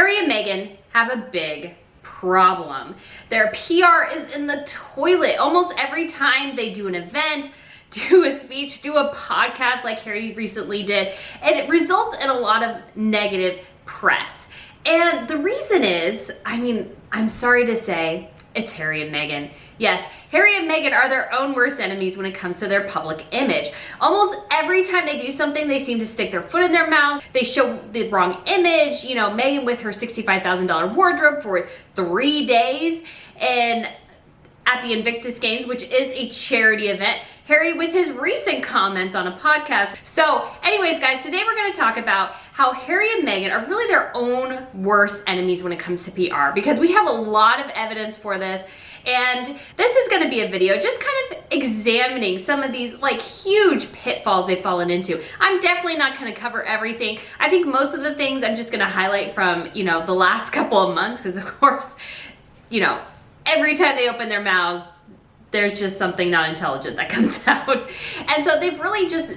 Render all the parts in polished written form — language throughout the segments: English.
Harry and Meghan have a big problem. Their PR is in the toilet almost every time they do an event, do a speech, do a podcast like Harry recently did, and it results in a lot of negative press. And the reason is, I'm sorry to say, it's Harry and Meghan. Yes, Harry and Meghan are their own worst enemies when it comes to their public image. Almost every time they do something, they seem to stick their foot in their mouths. They show the wrong image. You know, Meghan with her $65,000 wardrobe for 3 days, and at the Invictus Games, which is a charity event. Harry with his recent comments on a podcast. So anyways, guys, today we're gonna talk about how Harry and Meghan are really their own worst enemies when it comes to PR, because we have a lot of evidence for this. And this is gonna be a video just kind of examining some of these like huge pitfalls they've fallen into. I'm definitely not gonna cover everything. I think most of the things I'm just gonna highlight from, the last couple of months, because of course, every time they open their mouths, there's just something not intelligent that comes out. And so they've really just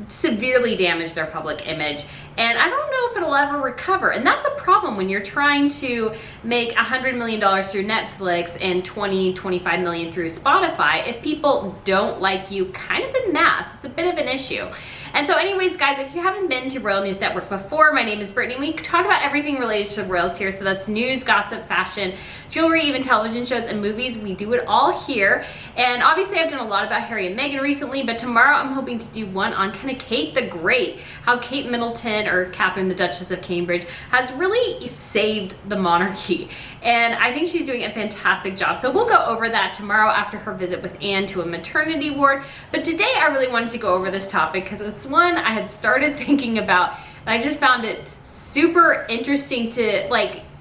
severely damaged their public image. And I don't know if it'll ever recover. And that's a problem when you're trying to make $100 million through Netflix and $25 million through Spotify. If people don't like you kind of en masse, it's a bit of an issue. And so anyways, guys, if you haven't been to Royal News Network before, my name is Brittany. We talk about everything related to royals here. So that's news, gossip, fashion, jewelry, even television shows and movies. We do it all here. And obviously I've done a lot about Harry and Meghan recently, but tomorrow I'm hoping to do one on kind of Kate the Great, how Kate Middleton, or Catherine the Duchess of Cambridge, has really saved the monarchy. And I think she's doing a fantastic job. So we'll go over that tomorrow after her visit with Anne to a maternity ward. But today I really wanted to go over this topic because it's one I had started thinking about, and I just found it super interesting to,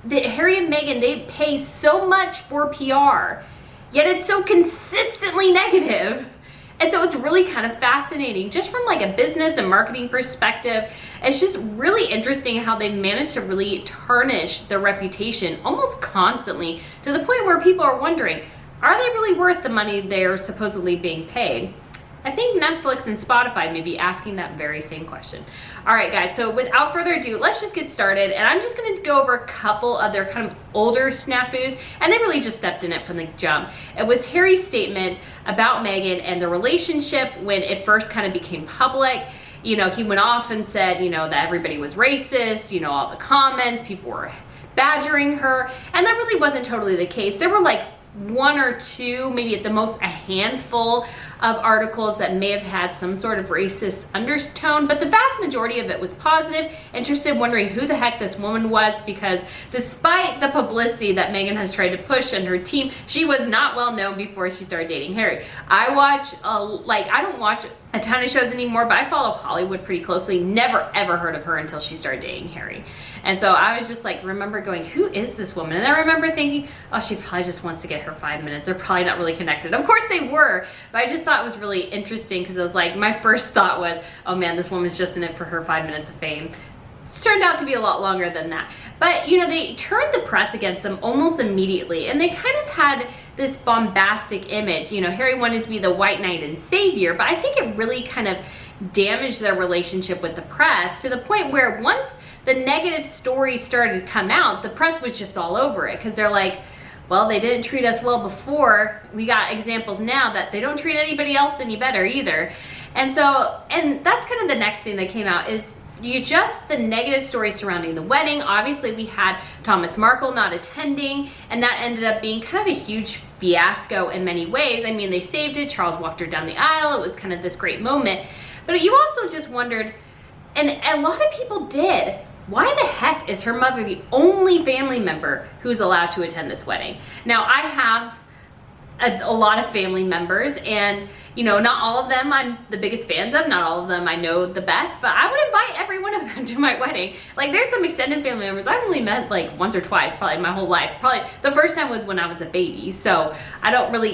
Harry and Meghan, they pay so much for PR, yet it's so consistently negative. And so it's really kind of fascinating just from like a business and marketing perspective. It's just really interesting how they've managed to really tarnish their reputation almost constantly, to the point where people are wondering, are they really worth the money they're supposedly being paid? I think Netflix and Spotify may be asking that very same question. All right, guys, so without further ado, let's just get started. And I'm just gonna go over a couple of their kind of older snafus, and they really just stepped in it from the jump. It was Harry's statement about Meghan and the relationship when it first kind of became public. He went off and said, that everybody was racist, all the comments, people were badgering her, and that really wasn't totally the case. There were like one or two, maybe at the most a handful of articles that may have had some sort of racist undertone, but the vast majority of it was positive, interested, wondering who the heck this woman was, because despite the publicity that Meghan has tried to push and her team, she was not well known before she started dating Harry. I don't watch a ton of shows anymore, but I follow Hollywood pretty closely. Never ever heard of her until she started dating Harry. And so I was just remember going, who is this woman? And I remember thinking, oh, she probably just wants to get her 5 minutes. They're probably not really connected. Of course they were, but I just thought it was really interesting because it was my first thought was, oh man, this woman's just in it for her 5 minutes of fame. It's turned out to be a lot longer than that. But they turned the press against them almost immediately, and they kind of had this bombastic image. Harry wanted to be the white knight and savior, but I think it really kind of damaged their relationship with the press, to the point where once the negative stories started to come out, the press was just all over it, because they're like, well, they didn't treat us well before. We got examples now that they don't treat anybody else any better either. And that's kind of the next thing that came out, is just the negative stories surrounding the wedding. Obviously, we had Thomas Markle not attending, and that ended up being kind of a huge fiasco in many ways. They saved it. Charles walked her down the aisle. It was kind of this great moment. But you also just wondered, and a lot of people did, why the heck is her mother the only family member who's allowed to attend this wedding? Now, I have a lot of family members, and not all of them I'm the biggest fans of, not all of them I know the best, but I would invite every one of them to my wedding. There's some extended family members I've only met once or twice probably my whole life. Probably the first time was when I was a baby, so I don't really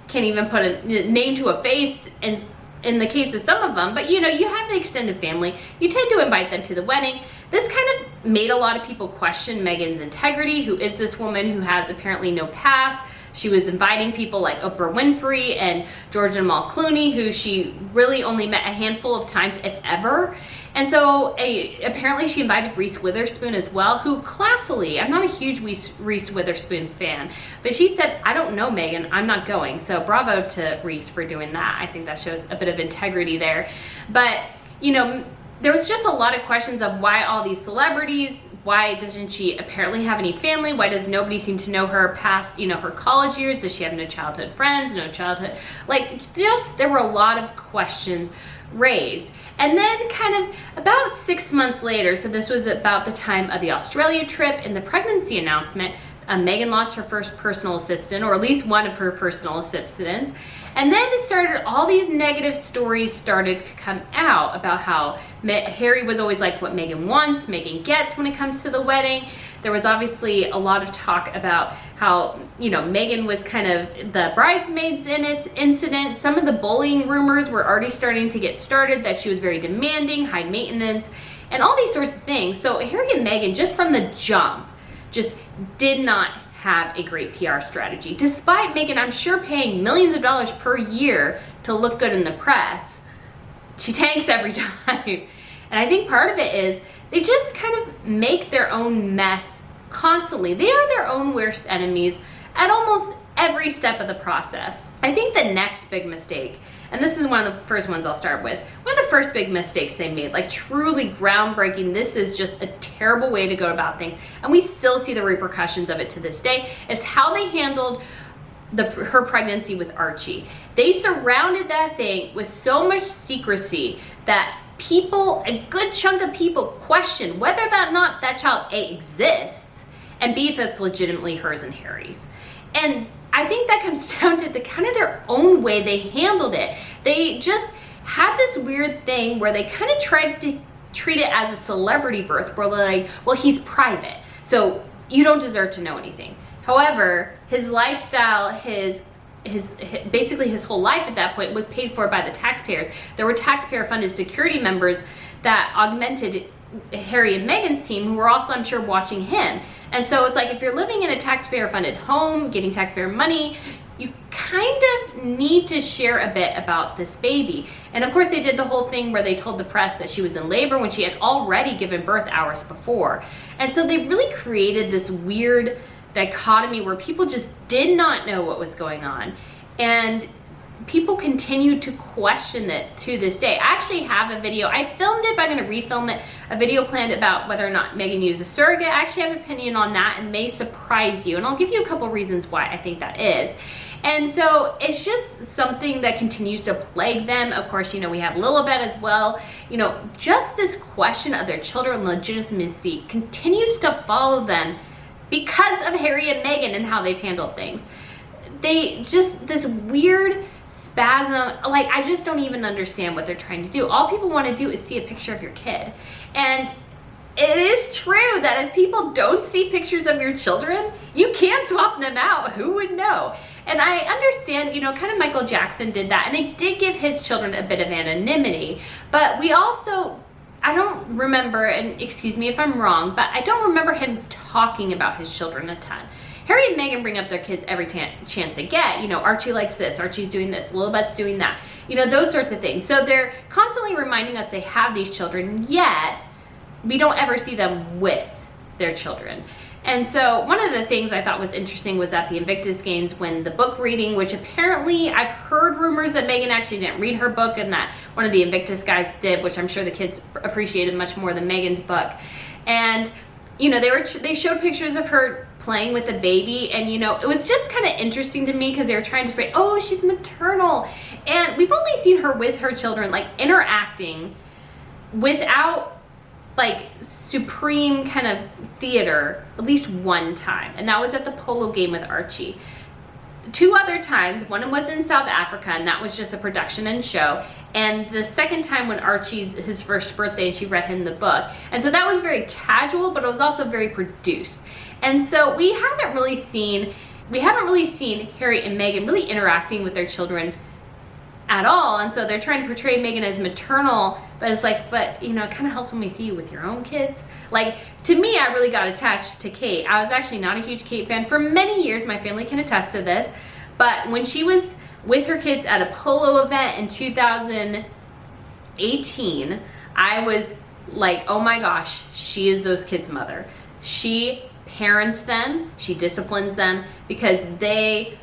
can't even put a name to a face in the case of some of them. But you have the extended family, you tend to invite them to the wedding. This kind of made a lot of people question Meghan's integrity. Who is this woman who has apparently no past? She was inviting people like Oprah Winfrey and George and Mal Clooney, who she really only met a handful of times, if ever. And so apparently she invited Reese Witherspoon as well, who classily, I'm not a huge Reese Witherspoon fan, but she said, I don't know Meghan, I'm not going. So bravo to Reese for doing that. I think that shows a bit of integrity there. But, you know, there was just a lot of questions of why all these celebrities, why doesn't she apparently have any family? Why does nobody seem to know her past, you know, her college years? Does she have no childhood friends, no childhood? Like, just, there were a lot of questions raised. And then kind of about 6 months later, so this was about the time of the Australia trip and the pregnancy announcement, Meghan lost her first personal assistant, or at least one of her personal assistants. And then it started, all these negative stories started to come out about how Harry was always like what Meghan wants, Meghan gets when it comes to the wedding. There was obviously a lot of talk about how, you know, Meghan was kind of the bridesmaids in its incident. Some of the bullying rumors were already starting to get started, that she was very demanding, high maintenance, and all these sorts of things. So Harry and Meghan, just from the jump, just did not have a great PR strategy. Despite Meghan, I'm sure, paying millions of dollars per year to look good in the press, she tanks every time. And I think part of it is they just kind of make their own mess constantly. They are their own worst enemies at almost every step of the process. I think the next big mistake, and this is one of the first ones I'll start with, one of the first big mistakes they made, like truly groundbreaking, this is just a terrible way to go about things, and we still see the repercussions of it to this day, is how they handled her pregnancy with Archie. They surrounded that thing with so much secrecy that people, a good chunk of people, question whether or not that child A, exists, and B, if it's legitimately hers and Harry's. And I think that comes down to the kind of their own way they handled it. They just had this weird thing where they kind of tried to treat it as a celebrity birth, where they're like, well, he's private, so you don't deserve to know anything. However, his lifestyle, basically his whole life at that point was paid for by the taxpayers. There were taxpayer funded security members that augmented Harry and Meghan's team, who were also, I'm sure, watching him. And so it's like, if you're living in a taxpayer funded home, getting taxpayer money, you kind of need to share a bit about this baby. And of course they did the whole thing where they told the press that she was in labor when she had already given birth hours before. And so they really created this weird dichotomy where people just did not know what was going on. And people continue to question it to this day. I actually have a video. I filmed it, but I'm going to refilm it. A video planned about whether or not Meghan used a surrogate. I actually have an opinion on that and may surprise you. And I'll give you a couple reasons why I think that is. And so it's just something that continues to plague them. Of course, you know, we have Lilibet as well. You know, just this question of their children's legitimacy continues to follow them because of Harry and Meghan and how they've handled things. They just, this weird spasm, like, I just don't even understand what they're trying to do. All people want to do is see a picture of your kid. And it is true that if people don't see pictures of your children, you can't swap them out. Who would know? And I understand, you know, kind of Michael Jackson did that, and it did give his children a bit of anonymity. But we also, I don't remember, and excuse me if I'm wrong, but I don't remember him talking about his children a ton. Harry and Meghan bring up their kids every chance they get. You know, Archie likes this, Archie's doing this, Lilibet's doing that. You know, those sorts of things. So they're constantly reminding us they have these children, yet we don't ever see them with their children. And so one of the things I thought was interesting was at the Invictus Games, when the book reading, which apparently I've heard rumors that Meghan actually didn't read her book and that one of the Invictus guys did, which I'm sure the kids appreciated much more than Meghan's book. And you know, they showed pictures of her playing with the baby, and you know, it was just kind of interesting to me because they were trying to say, oh, she's maternal, and we've only seen her with her children, like, interacting without like supreme kind of theater at least one time, and that was at the polo game with Archie. 2 other times, one was in South Africa, and that was just a production and show, and the second time when Archie's his first birthday and she read him the book. And so that was very casual, but it was also very produced. And so we haven't really seen Harry and Meghan really interacting with their children at all. And so they're trying to portray Meghan as maternal, but it's like, but you know, it kind of helps when we see you with your own kids. Like, to me, I really got attached to Kate. I was actually not a huge Kate fan for many years. My family can attest to this. But when she was with her kids at a polo event in 2018, I was like, oh my gosh, she is those kids' mother. She parents them, she disciplines them, because they,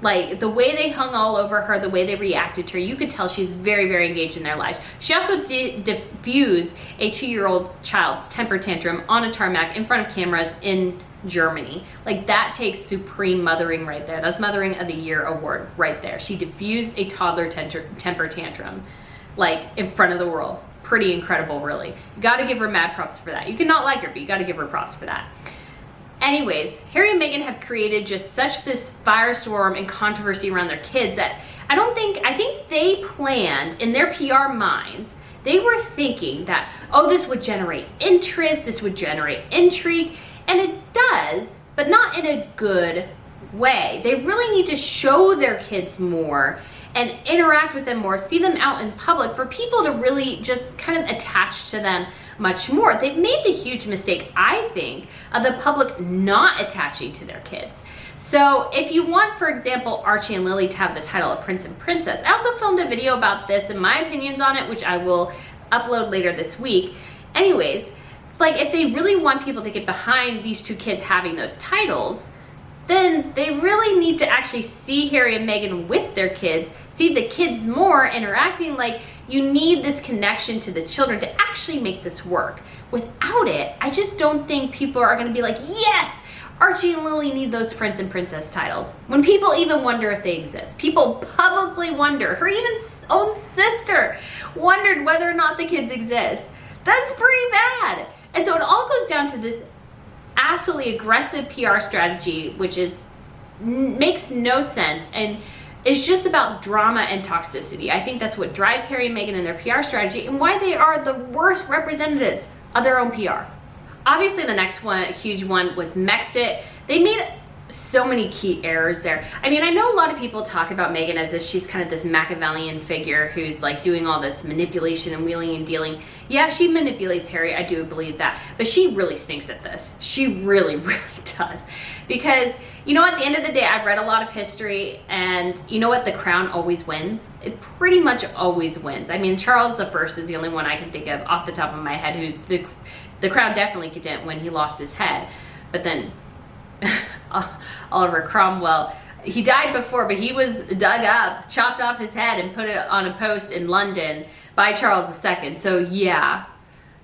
like, the way they hung all over her, the way they reacted to her, you could tell she's very, very engaged in their lives. She also diffused a 2-year-old child's temper tantrum on a tarmac in front of cameras in Germany. Like, that takes supreme mothering right there. That's Mothering of the Year award right there. She diffused a toddler temper tantrum, like, in front of the world. Pretty incredible, really. You got to give her mad props for that. You cannot like her, but you got to give her props for that. Anyways, Harry and Meghan have created just such this firestorm and controversy around their kids that I think they planned in their PR minds, they were thinking that, oh, this would generate interest, this would generate intrigue, and it does, but not in a good way. They really need to show their kids more and interact with them more, see them out in public for people to really just kind of attach to them much more. They've made the huge mistake, I think, of the public not attaching to their kids. So if you want, for example, Archie and Lily to have the title of Prince and Princess, I also filmed a video about this and my opinions on it, which I will upload later this week. Anyways, like, if they really want people to get behind these two kids having those titles, then they really need to actually see Harry and Meghan with their kids, see the kids more interacting. Like, you need this connection to the children to actually make this work. Without it, I just don't think people are going to be like, yes, Archie and Lily need those Prince and Princess titles. When people even wonder if they exist. People publicly wonder. Her even own sister wondered whether or not the kids exist. That's pretty bad. And so it all goes down to this absolutely aggressive PR strategy, which makes no sense and is just about drama and toxicity. I think that's what drives Harry and Meghan in their PR strategy and why they are the worst representatives of their own PR. Obviously, the next one, huge one, was Megxit. They made so many key errors there. I mean, I know a lot of people talk about Meghan as if she's kind of this Machiavellian figure who's like doing all this manipulation and wheeling and dealing. Yeah, she manipulates Harry, I do believe that, but she really stinks at this. She really, really does. Because, you know, at the end of the day, I've read a lot of history, and you know what? The crown always wins. It pretty much always wins. I mean, Charles I is the only one I can think of off the top of my head who the crown definitely didn't when he lost his head. But then Oliver Cromwell, he died before, but he was dug up, chopped off his head and put it on a post in London by Charles II. So yeah,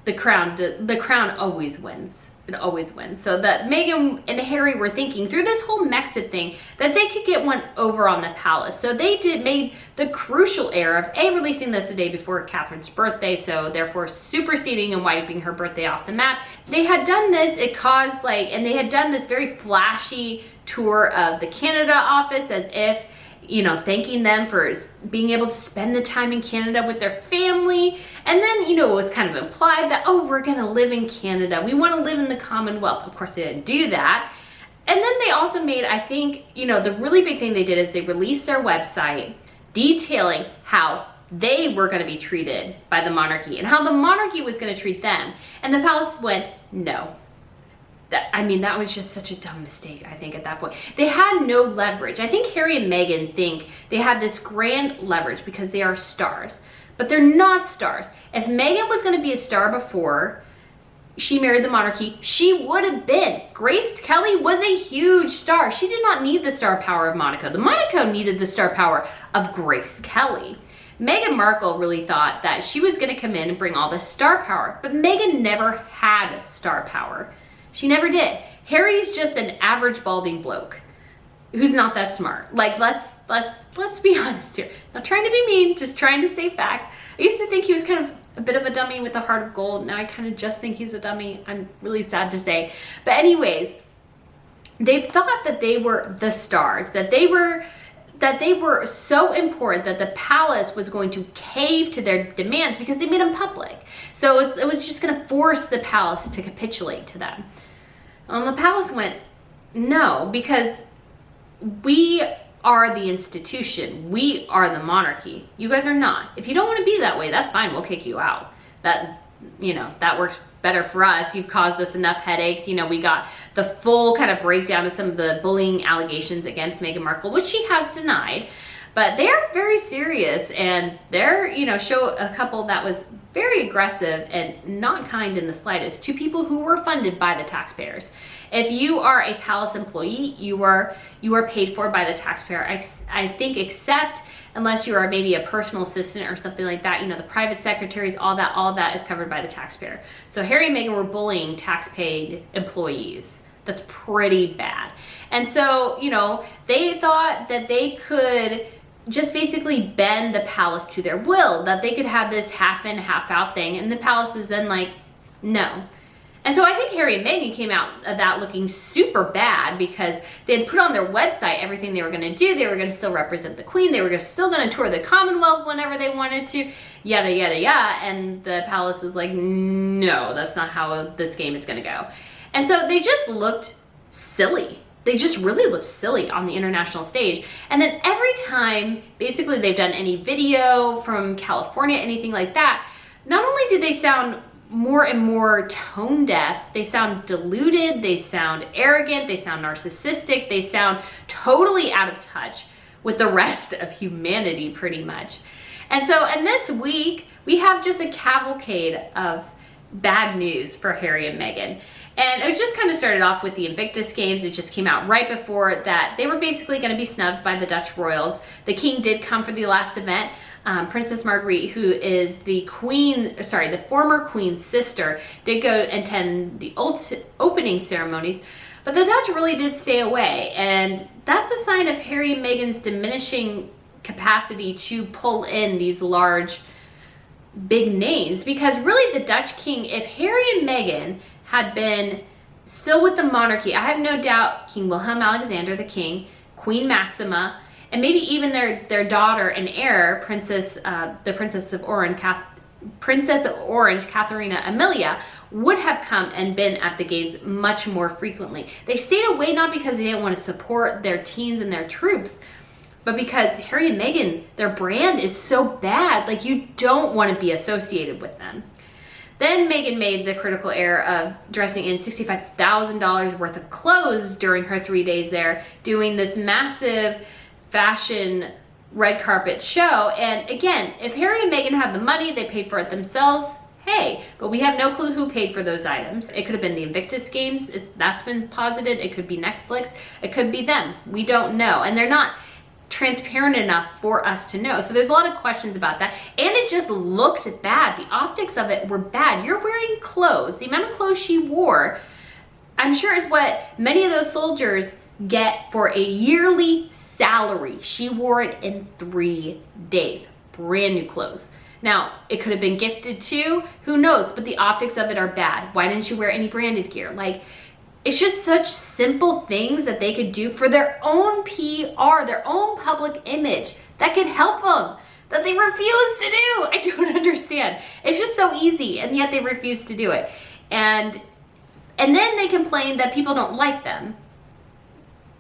the crown always wins. It always wins. So that Meghan and Harry were thinking through this whole Megxit thing that they could get one over on the palace. So they made the crucial error of releasing this the day before Catherine's birthday, so therefore superseding and wiping her birthday off the map. They had done this, it caused and they had done this very flashy tour of the Canada office as if, you know, thanking them for being able to spend the time in Canada with their family. And then, you know, it was kind of implied that, oh, we're going to live in Canada. We want to live in the Commonwealth. Of course, they didn't do that. And then they also made, I think, you know, the really big thing they did is they released their website detailing how they were going to be treated by the monarchy and how the monarchy was going to treat them. And the palace went, no. That was just such a dumb mistake, I think, at that point. They had no leverage. I think Harry and Meghan think they have this grand leverage because they are stars, but they're not stars. If Meghan was going to be a star before she married the monarchy, she would have been. Grace Kelly was a huge star. She did not need the star power of Monaco. The Monaco needed the star power of Grace Kelly. Meghan Markle really thought that she was going to come in and bring all this star power, but Meghan never had star power. She never did. Harry's just an average balding bloke who's not that smart. Like, let's be honest here. Not trying to be mean, just trying to say facts. I used to think he was kind of a bit of a dummy with a heart of gold. Now I kind of just think he's a dummy. I'm really sad to say. But anyways, they've thought that they were the stars, that they were so important that the palace was going to cave to their demands because they made them public. So it was just going to force the palace to capitulate to them. And the palace went, no, because we are the institution. We are the monarchy. You guys are not. If you don't want to be that way, that's fine. We'll kick you out. That works better for us. You've caused us enough headaches. You know, we got the full kind of breakdown of some of the bullying allegations against Meghan Markle, which she has denied. But they're very serious, and they're, show a couple that was very aggressive and not kind in the slightest to people who were funded by the taxpayers. If you are a palace employee, you are paid for by the taxpayer. I think, except unless you are maybe a personal assistant or something like that, the private secretaries, all that is covered by the taxpayer. So Harry and Meghan were bullying tax-paid employees. That's pretty bad. And so, they thought that they could just basically bend the palace to their will, that they could have this half in, half out thing. And the palace is then like, no. And so I think Harry and Meghan came out of that looking super bad, because they had put on their website everything they were going to do. They were going to still represent the Queen. They were still going to tour the Commonwealth whenever they wanted to, yada, yada, yada. And the palace is like, no, that's not how this game is going to go. And so they just looked silly. They just really looked silly on the international stage. And then every time, basically, they've done any video from California, anything like that, not only did they sound more and more tone deaf, they sound deluded, they sound arrogant, they sound narcissistic, they sound totally out of touch with the rest of humanity, pretty much. And so, in this week, we have just a cavalcade of bad news for Harry and Meghan. And it just kind of started off with the Invictus Games. It just came out right before that they were basically going to be snubbed by the Dutch royals. The king did come for the last event. Princess Marguerite, who is the former queen's sister, did go attend the opening ceremonies, but the Dutch really did stay away. And that's a sign of Harry and Meghan's diminishing capacity to pull in these large, big names, because really the Dutch king, if Harry and Meghan had been still with the monarchy, I have no doubt King Wilhelm Alexander the King, Queen Maxima, and maybe even their daughter and heir, the Princess of Orange, Katharina Amelia, would have come and been at the games much more frequently. They stayed away not because they didn't want to support their teams and their troops, but because Harry and Meghan, their brand is so bad, like you don't want to be associated with them. Then Meghan made the critical error of dressing in $65,000 worth of clothes during her 3 days there, doing this massive fashion red carpet show. And again, if Harry and Meghan had the money, they paid for it themselves. Hey, but we have no clue who paid for those items. It could have been the Invictus Games. That's been posited. It could be Netflix. It could be them. We don't know. And they're not transparent enough for us to know. So there's a lot of questions about that. And it just looked bad. The optics of it were bad. You're wearing clothes. The amount of clothes she wore, I'm sure is what many of those soldiers get for a yearly salary. She wore it in 3 days. Brand new clothes. Now, it could have been gifted too. Who knows? But the optics of it are bad. Why didn't you wear any branded gear? It's just such simple things that they could do for their own PR, their own public image, that could help them, that they refuse to do. I don't understand. It's just so easy, and yet they refuse to do it. And then they complain that people don't like them,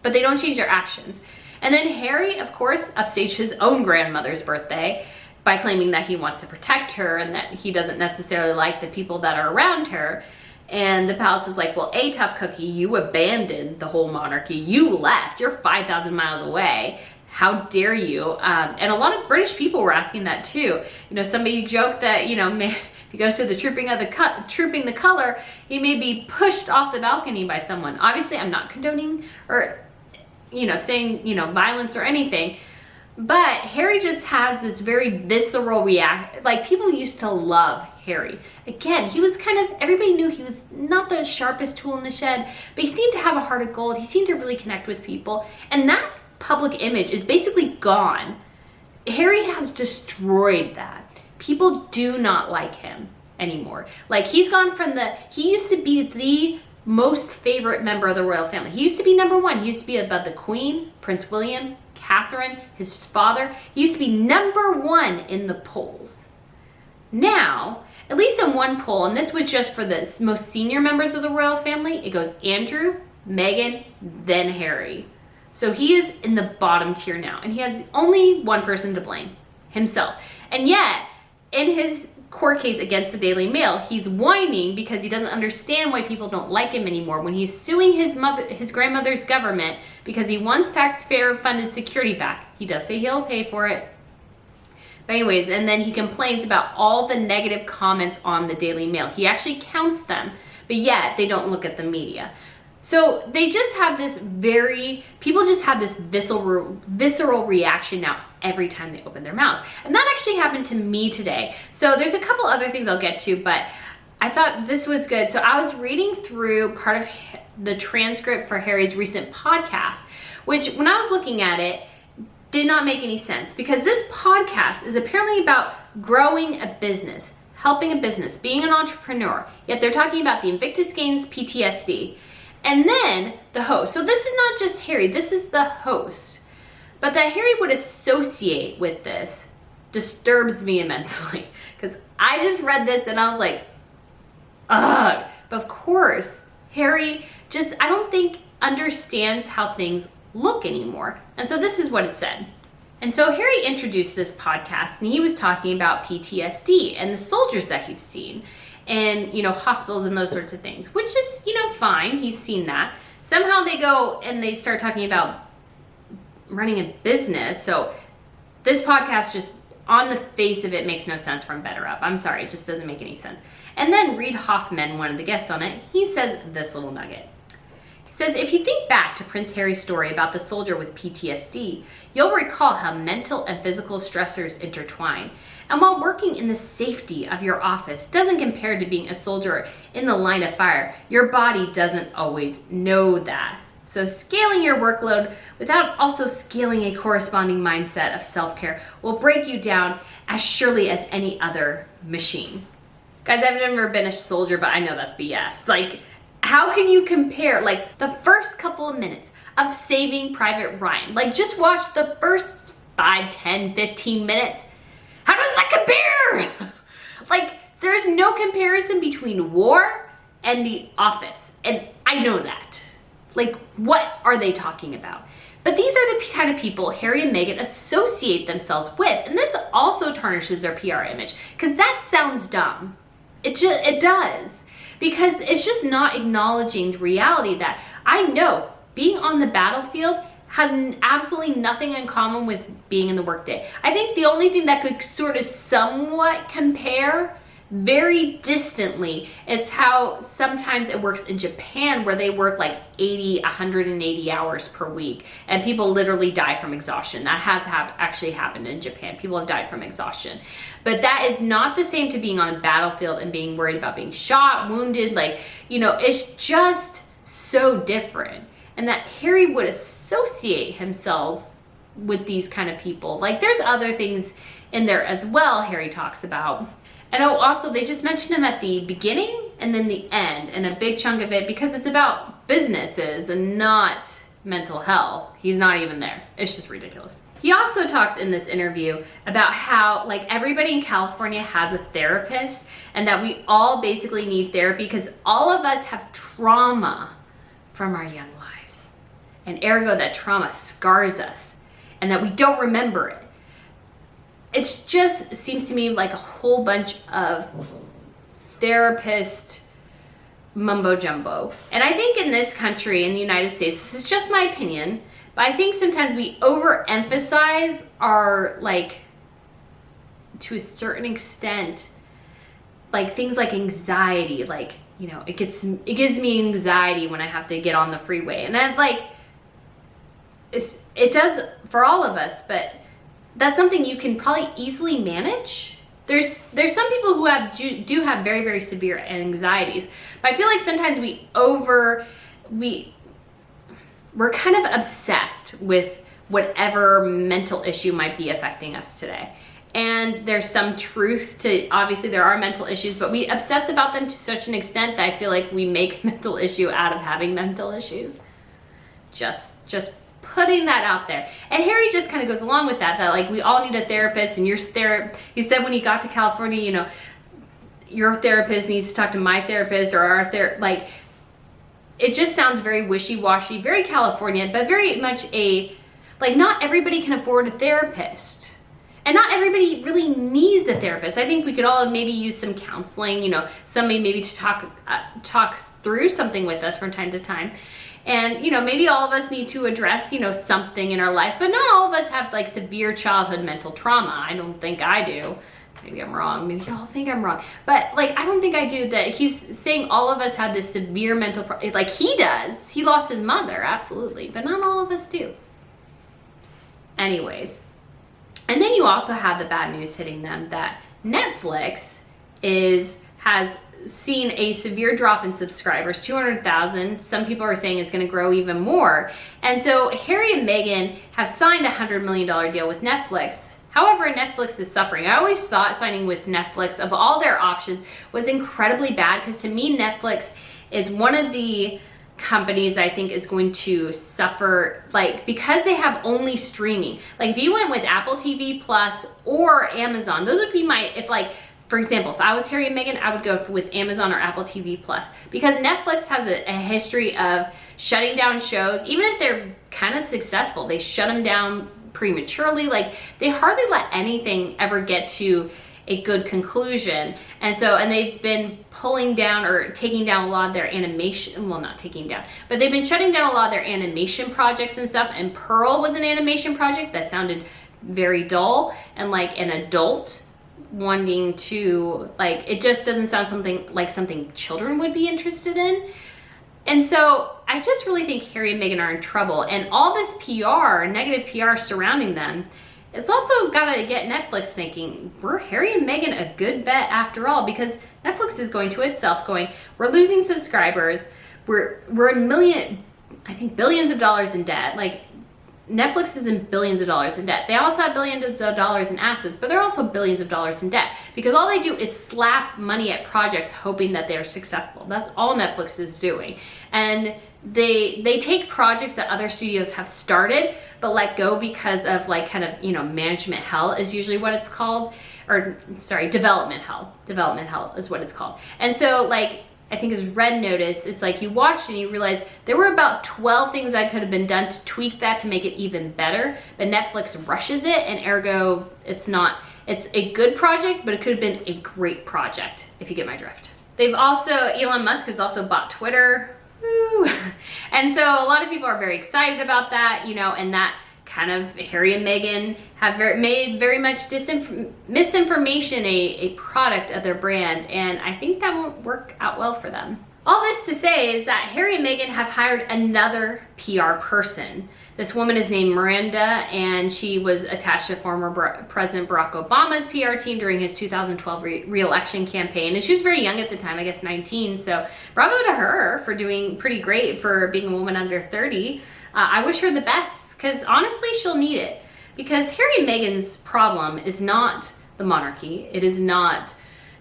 but they don't change their actions. And then Harry, of course, upstaged his own grandmother's birthday by claiming that he wants to protect her and that he doesn't necessarily like the people that are around her. And the palace is like, well, tough cookie, you abandoned the whole monarchy. You left. You're 5,000 miles away. How dare you? And a lot of British people were asking that too. Somebody joked that, if he goes to the trooping the color, he may be pushed off the balcony by someone. Obviously, I'm not condoning or, saying, violence or anything. But Harry just has this very visceral reaction. Like, people used to love Harry. Again, he was everybody knew he was not the sharpest tool in the shed, but he seemed to have a heart of gold. He seemed to really connect with people. And that public image is basically gone. Harry has destroyed that. People do not like him anymore. He's gone from he used to be the most favorite member of the royal family. He used to be number one. He used to be above the Queen, Prince William, Catherine, his father. He used to be number one in the polls. Now, at least in one poll, and this was just for the most senior members of the royal family, it goes Andrew, Meghan, then Harry. So he is in the bottom tier now, and he has only one person to blame, himself. And yet, in his court case against the Daily Mail. He's whining because he doesn't understand why people don't like him anymore when he's suing his grandmother's government because he wants taxpayer-funded security back. He does say he'll pay for it. But anyways, and then he complains about all the negative comments on the Daily Mail. He actually counts them, but yet they don't look at the media. So they just have this people just have this visceral reaction now every time they open their mouths. And that actually happened to me today. So there's a couple other things I'll get to, but I thought this was good. So I was reading through part of the transcript for Harry's recent podcast, which when I was looking at it, did not make any sense because this podcast is apparently about growing a business, helping a business, being an entrepreneur. Yet they're talking about the Invictus Games PTSD. And then the host. So this is not just Harry, this is the host. But that Harry would associate with this disturbs me immensely. Because I just read this and I was like, ugh. But of course, Harry just, I don't think understands how things look anymore. And so this is what it said. And so Harry introduced this podcast and he was talking about PTSD and the soldiers that he's seen. And, hospitals and those sorts of things, which is, fine. He's seen that. Somehow they go and they start talking about running a business. So this podcast just on the face of it makes no sense from Better Up. I'm sorry. It just doesn't make any sense. And then Reid Hoffman, one of the guests on it, he says this little nugget. He says, if you think back to Prince Harry's story about the soldier with PTSD, you'll recall how mental and physical stressors intertwine. And while working in the safety of your office doesn't compare to being a soldier in the line of fire, your body doesn't always know that. So scaling your workload without also scaling a corresponding mindset of self-care will break you down as surely as any other machine. Guys, I've never been a soldier, but I know that's BS. Like, how can you compare, like, the first couple of minutes of Saving Private Ryan? Like, just watch the first 5, 10, 15 minutes. How does that compare? Like, there's no comparison between war and The Office. And I know that. Like, what are they talking about? But these are the kind of people Harry and Meghan associate themselves with. And this also tarnishes their PR image. Because that sounds dumb. It does. Because it's just not acknowledging the reality that I know being on the battlefield has absolutely nothing in common with being in the workday. I think the only thing that could sort of somewhat compare very distantly is how sometimes it works in Japan where they work like 180 hours per week and people literally die from exhaustion. That has actually happened in Japan. People have died from exhaustion. But that is not the same to being on a battlefield and being worried about being shot, wounded. Like, it's just so different. And that Harry would associate himself with these kind of people. Like, there's other things in there as well Harry talks about. And also, they just mentioned him at the beginning and then the end, and a big chunk of it, because it's about businesses and not mental health. He's not even there. It's just ridiculous. He also talks in this interview about how, like, everybody in California has a therapist and that we all basically need therapy because all of us have trauma from our young lives. And ergo, that trauma scars us and that we don't remember it. It just seems to me like a whole bunch of therapist mumbo jumbo. And I think in this country, in the United States, this is just my opinion, but I think sometimes we overemphasize our, like, to a certain extent, like things like anxiety, like, it gives me anxiety when I have to get on the freeway. And that, like, it does for all of us, but that's something you can probably easily manage. There's some people who do have very, very severe anxieties, but I feel like sometimes we're kind of obsessed with whatever mental issue might be affecting us today. And there's some truth to, obviously there are mental issues, but we obsess about them to such an extent that I feel like we make a mental issue out of having mental issues. Just putting that out there. And Harry just kind of goes along with that like we all need a therapist, and he said when he got to California, your therapist needs to talk to my therapist or our therapist. Like, it just sounds very wishy-washy, very California, but very much not everybody can afford a therapist. And not everybody really needs a therapist. I think we could all maybe use some counseling, you know, somebody maybe to talk through something with us from time to time. And, you know, maybe all of us need to address, you know, something in our life, but not all of us have like severe childhood mental trauma. I don't think I do. Maybe I'm wrong. Maybe y'all think I'm wrong. But like, I don't think I do. That he's saying all of us have this severe mental, like he does. He lost his mother, absolutely. But not all of us do. Anyways. And then you also have the bad news hitting them that Netflix has seen a severe drop in subscribers, 200,000. Some people are saying it's going to grow even more. And so Harry and Meghan have signed a $100 million deal with Netflix. However, Netflix is suffering. I always thought signing with Netflix, of all their options, was incredibly bad, because to me, Netflix is one of the companies I think is going to suffer, like, because they have only streaming. Like, if you went with Apple TV Plus or Amazon, those would be my, if like, for example, if I was Harry and Meghan, I would go with Amazon or Apple TV Plus, because Netflix has a history of shutting down shows. Even if they're kind of successful, they shut them down prematurely. Like, they hardly let anything ever get to a good conclusion. And they've been pulling down or taking down a lot of their animation, well, not taking down, but they've been shutting down a lot of their animation projects and stuff. And Pearl was an animation project that sounded very dull and like an adult wanting to, like, it just doesn't sound something children would be interested in. And so I just really think Harry and Meghan are in trouble. And all this PR, negative PR surrounding them, it's also got to get Netflix thinking, were Harry and Meghan a good bet after all? Because Netflix is going to itself going, we're losing subscribers. We're billions of dollars in debt. Like, Netflix is in billions of dollars in debt. They also have billions of dollars in assets, but they're also billions of dollars in debt, because all they do is slap money at projects hoping that they're successful. That's all Netflix is doing. And they take projects that other studios have started but let go because of, like, kind of, you know, management hell is usually what it's called, or sorry, development hell. Development hell is what it's called. And so, like, I think is Red Notice, it's like you watched and you realize there were about 12 things that could have been done to tweak that to make it even better, but Netflix rushes it, and ergo it's a good project, but it could have been a great project, if you get my drift. Elon Musk has also bought Twitter. Woo. And so a lot of people are very excited about that, you know, and that kind of Harry and Meghan have made very much misinformation a product of their brand, and I think that won't work out well for them. All this to say is that Harry and Meghan have hired another PR person. This woman is named Miranda, and she was attached to former President Barack Obama's PR team during his 2012 re-election campaign. And she was very young at the time, I guess 19. So bravo to her for doing pretty great for being a woman under 30. I wish her the best, because honestly, she'll need it. Because Harry and Meghan's problem is not the monarchy. It is not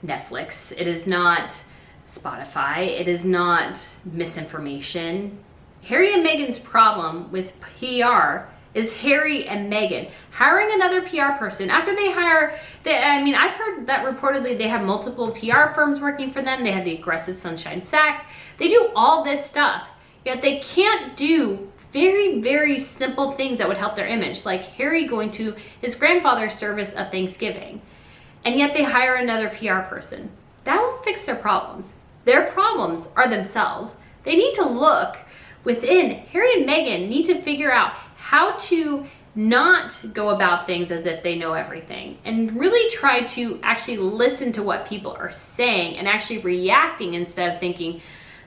Netflix. It is not Spotify. It is not misinformation. Harry and Meghan's problem with PR is Harry and Meghan hiring another PR person after they hire, I've heard that reportedly they have multiple PR firms working for them. They have the aggressive Sunshine Sacks. They do all this stuff, yet they can't do very, very simple things that would help their image, like Harry going to his grandfather's service of Thanksgiving. And yet they hire another PR person. That won't fix their problems. Their problems are themselves. They need to look within. Harry and Meghan need to figure out how to not go about things as if they know everything, and really try to actually listen to what people are saying and actually reacting instead of thinking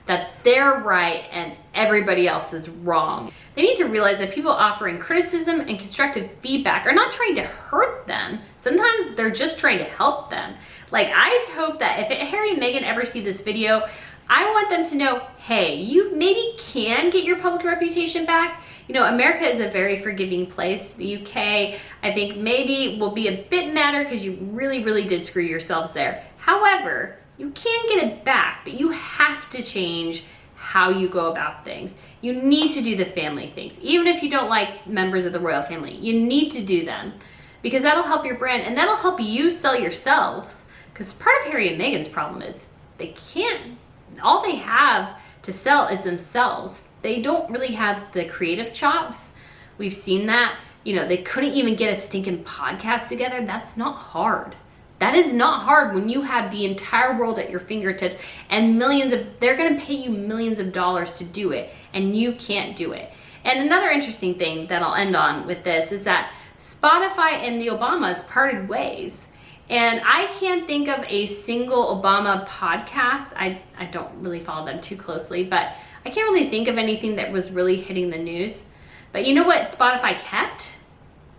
that they're right and everybody else is wrong. They need to realize that people offering criticism and constructive feedback are not trying to hurt them. Sometimes they're just trying to help them. Like, I hope that if Harry and Meghan ever see this video, I want them to know, hey, you maybe can get your public reputation back. You know, America is a very forgiving place. The UK, I think, maybe will be a bit madder because you really, really did screw yourselves there. However, you can get it back, but you have to change how you go about things. You need to do the family things. Even if you don't like members of the royal family, you need to do them, because that'll help your brand and that'll help you sell yourselves. Because part of Harry and Meghan's problem is all they have to sell is themselves. They don't really have the creative chops. We've seen that. they couldn't even get a stinking podcast together. That's not hard. That is not hard when you have the entire world at your fingertips and they're going to pay you millions of dollars to do it, and you can't do it. And another interesting thing that I'll end on with this is that Spotify and the Obamas parted ways. And I can't think of a single Obama podcast. I don't really follow them too closely, but I can't really think of anything that was really hitting the news. But you know what Spotify kept?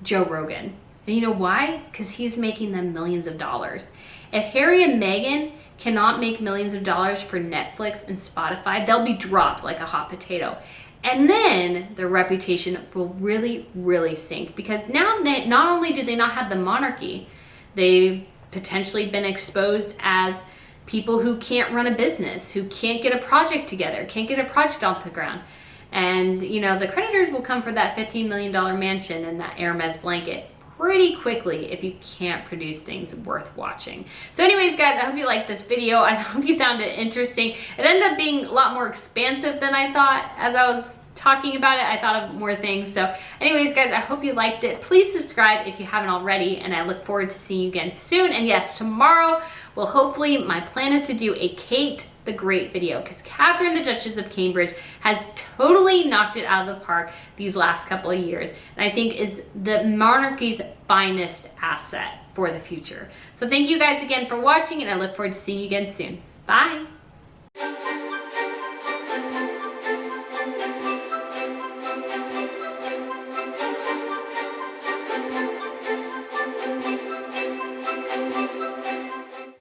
Joe Rogan. And you know why? Because he's making them millions of dollars. If Harry and Meghan cannot make millions of dollars for Netflix and Spotify, they'll be dropped like a hot potato. And then their reputation will really, really sink. Because now not only do they not have the monarchy, they've potentially been exposed as people who can't run a business, who can't get a project together, can't get a project off the ground. And, the creditors will come for that $15 million mansion and that Hermes blanket pretty quickly if you can't produce things worth watching. So anyways, guys, I hope you liked this video. I hope you found it interesting. It ended up being a lot more expansive than I thought as I was talking about it. I thought of more things. So anyways, guys, I hope you liked it. Please subscribe if you haven't already, and I look forward to seeing you again soon. And yes, tomorrow, well, hopefully my plan is to do a Kate the Great video, because Catherine, the Duchess of Cambridge, has totally knocked it out of the park these last couple of years, and I think is the monarchy's finest asset for the future. So thank you guys again for watching, and I look forward to seeing you again soon. Bye.